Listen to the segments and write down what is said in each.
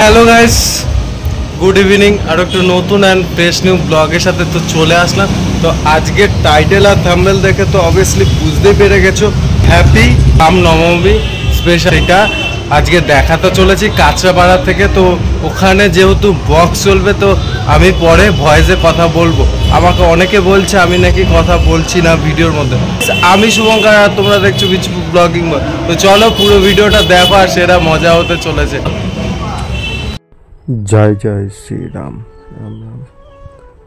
Hello guys, good evening. আর একটু নতুন অ্যান্ড ফ্রেশ নিউ ব্লগের সাথে তো চলে আসলাম। তো আজকের টাইটেল আর থাম্বনেল দেখে তো অবভিয়াসলি বুঝতেই পেরে গেছো, হ্যাপি রামনবমী স্পেশাল। এটা আজকে দেখাতে চলেছি কাঁচরাপাড়া থেকে। তো ওখানে যেহেতু বক্স চলবে, তো আমি পরে ভয়েসে কথা বলবো। আমাকে অনেকে বলছে আমি নাকি কথা বলছি না ভিডিওর মধ্যে। আমি শুভঙ্কর, আর তোমরা দেখছো বিচু ব্লগিং। তো চলো পুরো ভিডিওটা দেখো, আর সেটা মজা হতে চলেছে। জয় জয় শ্রীরাম, রাম রাম।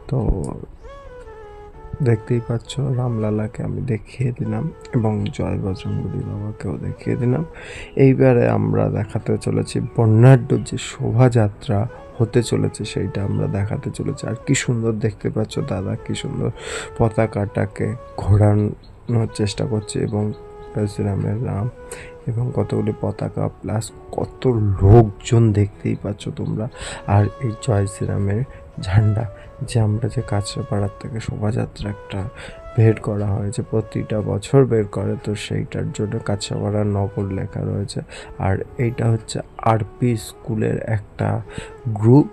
তো দেখতেই পাচ্ছ রামলালাকে আমি দেখিয়ে দিলাম এবং জয় বজরঙ্গবলী বাবাকেও দেখিয়ে দিলাম। এইবারে আমরা দেখাতে চলেছি বর্ণাঢ্য যে শোভাযাত্রা হতে চলেছে, সেইটা আমরা দেখাতে চলেছি। আর কি সুন্দর দেখতে পাচ্ছ দাদা, কি সুন্দর পতাকাটাকে ঘোরানোর চেষ্টা করছে এবং শ্রীরামের রাম এবং কতগুলি পতাকা প্লাস কত লোকজন দেখতেই পাচ্ছ তোমরা। আর এই জয় শ্রীরামের ঝান্ডা যে আমরা যে কাঁচরাপাড়ার থেকে শোভাযাত্রা একটা বের করা হয়েছে, প্রতিটা বছর বের করে, তো সেইটার জন্য কাঁচরাপাড়ার নগর লেখা রয়েছে। আর এইটা হচ্ছে আরপি স্কুলের একটা গ্রুপ।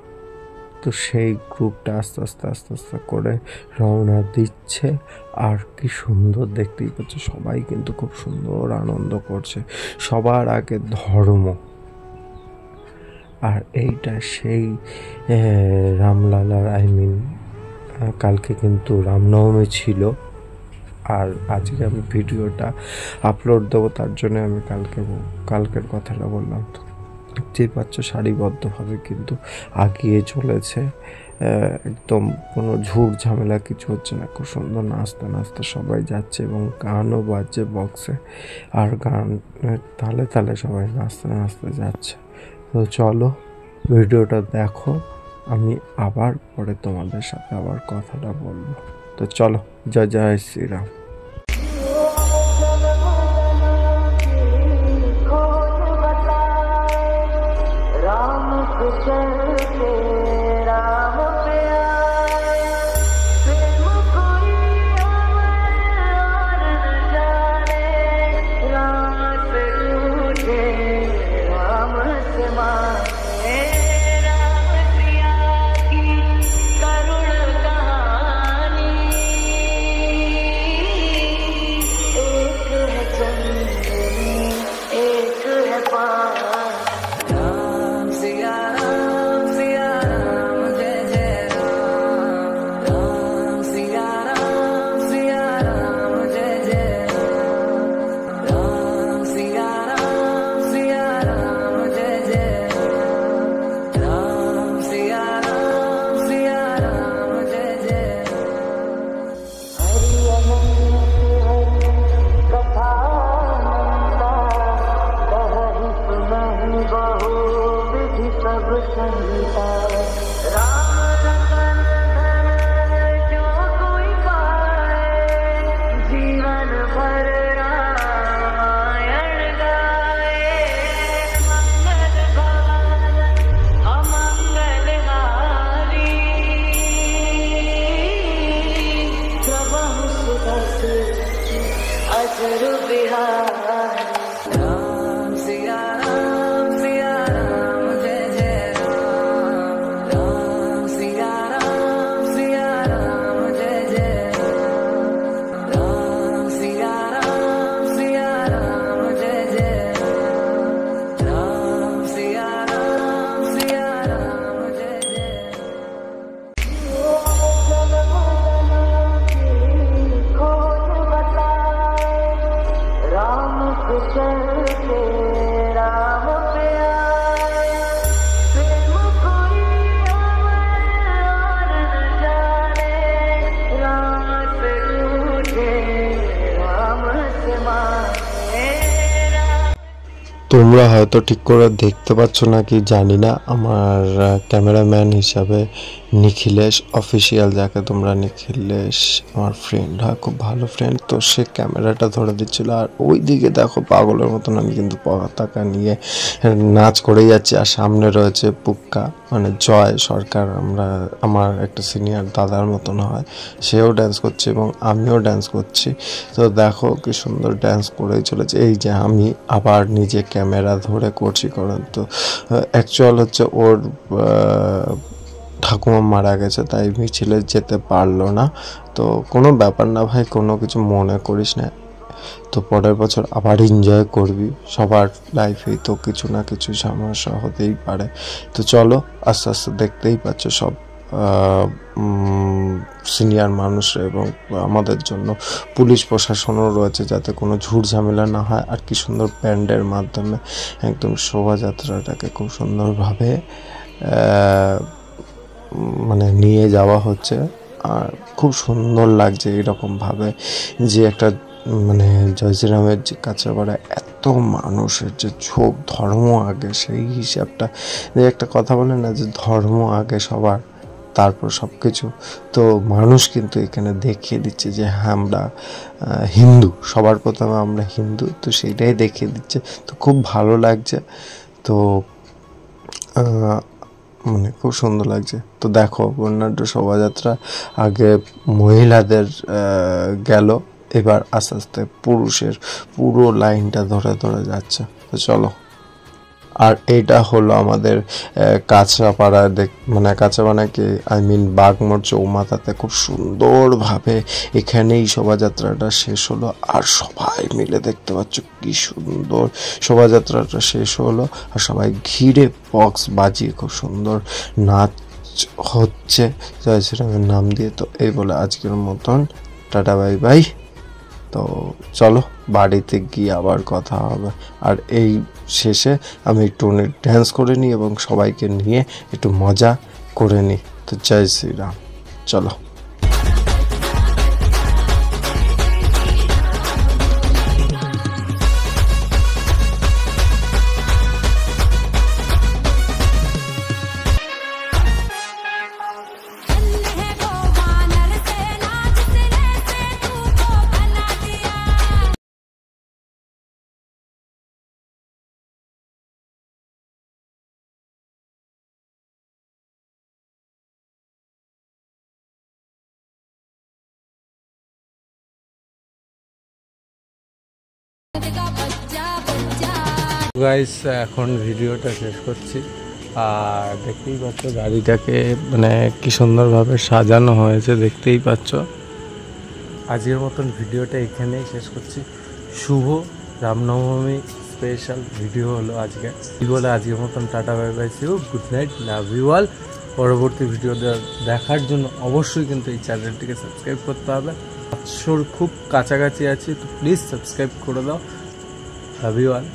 তো সেই গ্রুপটা আস্তে আস্তে করে রওনা দিচ্ছে। আর কি সুন্দর দেখতেই পাচ্ছ, সবাই কিন্তু খুব সুন্দর আনন্দ করছে। সবার আগে ধর্ম। আর এইটা সেই রামলালার কালকে কিন্তু রামনবমী ছিল। আর আজকে আমি ভিডিওটা আপলোড দেবো, তার জন্য আমি কালকের কথাটা বললাম। তো দেখতেই পাচ্ছ সারিবদ্ধভাবে কিন্তু আগিয়ে চলেছে, একদম কোনো ঝুট ঝামেলা কিছু হচ্ছে না। খুব সুন্দর নাচতে নাচতে সবাই যাচ্ছে এবং গানও বাজছে বক্সে। আর গানের তালে তালে সবাই নাচতে নাচতে যাচ্ছে। তো চলো ভিডিওটা দেখো, আমি আবার পরে তোমাদের সাথে আবার কথাটা বলবো। তো চলো, জয় জয় শ্রীরাম। তোমরা হয়তো ঠিক করে দেখতে পাচ্ছ না কি জানি না, আমার ক্যামেরাম্যান হিসাবে নিখিলেশ অফিসিয়াল, যাকে তোমরা নিখিলেশ আমার ফ্রেন্ড হয়, খুব ভালো ফ্রেন্ড। তো সে ক্যামেরাটা ধরে দিচ্ছিল, আর ওই দিকে দেখো পাগলের মতন আমি কিন্তু পতাকা নিয়ে নাচ করে যাচ্ছি। আর সামনে রয়েছে পুক্কা, মানে জয় সরকার, আমার একটা সিনিয়র দাদার মতন হয়, সেও ড্যান্স করছে এবং আমিও ড্যান্স করছি। তো দেখো কি সুন্দর ড্যান্স করেই চলেছে। এই যে আমি আবার নিজে ক্যামেরা ধরে করছি, কারণ তো অ্যাকচুয়াল হচ্ছে ওর ঠাকুমা মারা গেছে, তাই মিছিলে যেতে পারলো না। তো কোনো ব্যাপার না ভাই, কোনো কিছু মনে করিস না। তো পরের বছর আবার এনজয় করবি, সবার লাইফেই তো কিছু না কিছু সমস্যা হতেই পারে। তো চলো, আস্তে আস্তে দেখতেই পাচ্ছ সব সিনিয়র মানুষ এবং আমাদের জন্য পুলিশ প্রশাসনও রয়েছে, যাতে কোনো ঝুট ঝামেলা না হয়। আর কি সুন্দর ব্যান্ডের মাধ্যমে একদম শোভাযাত্রাটাকে খুব সুন্দরভাবে মানে নিয়ে যাওয়া হচ্ছে। আর খুব সুন্দর লাগছে এরকমভাবে যে একটা মানে জয় শ্রীরামের যে কাঁচরাপাড়া এত মানুষের যে ঝোঁক, ধর্ম আগে, সেই হিসাবটা যে একটা কথা বলে না যে ধর্ম আগে সবার, তারপর সব কিছু। তো মানুষ কিন্তু এখানে দেখিয়ে দিচ্ছে যে হ্যাঁ আমরা হিন্দু, সবার প্রথমে আমরা হিন্দু, তো সেইটাই দেখিয়ে দিচ্ছে। তো খুব ভালো লাগছে। তো মানে খুব সুন্দর লাগছে। তো দেখো বর্ণাঢ্য শোভাযাত্রা আগে মহিলাদের গেল, এবার আস্তে আস্তে পুরুষের পুরো লাইনটা ধরে ধরে যাচ্ছে। তো চলো। আর এইটা হলো আমাদের কাঁচরাপাড়া, মানে কাঁচরাপাড়া কি বাগমোড় চৌমাথাতে খুব সুন্দরভাবে এখানেই শোভাযাত্রাটা শেষ হলো। আর সবাই মিলে দেখতে পাচ্ছ কি সুন্দর শোভাযাত্রাটা শেষ হলো, আর সবাই ঘিরে বক্স বাজিয়ে খুব সুন্দর নাচ হচ্ছে জয় শ্রীরামের নাম দিয়ে। তো এই বলে আজকের মতন টাটা বাই বাই। তো চলো বাড়িতে গিয়ে আবার কথা হবে। আর এই শেষে আমি একটু ড্যান্স করে নিই এবং সবাইকে নিয়ে একটু মজা করে নিই। তো জয় শ্রীরাম, চলো। গাইস এখন ভিডিওটা শেষ করছি। আর দেখতেই পাচ্ছ গাড়িটাকে মানে কি সুন্দরভাবে সাজানো হয়েছে, দেখতেই পাচ্ছ। আজকের মতন ভিডিওটা এখানেই শেষ করছি। শুভ রামনবমী স্পেশাল ভিডিও হলো আজকে। কি বলে আজকের মতন tata bye bye, see you, good night, love you all. পরবর্তী ভিডিও দেখার জন্য অবশ্যই কিন্তু এই চ্যানেলটিকে সাবস্ক্রাইব করতে হবে। 500 খুব কাছাকাছি আছি, তো প্লিজ সাবস্ক্রাইব করে দাও। Love you all.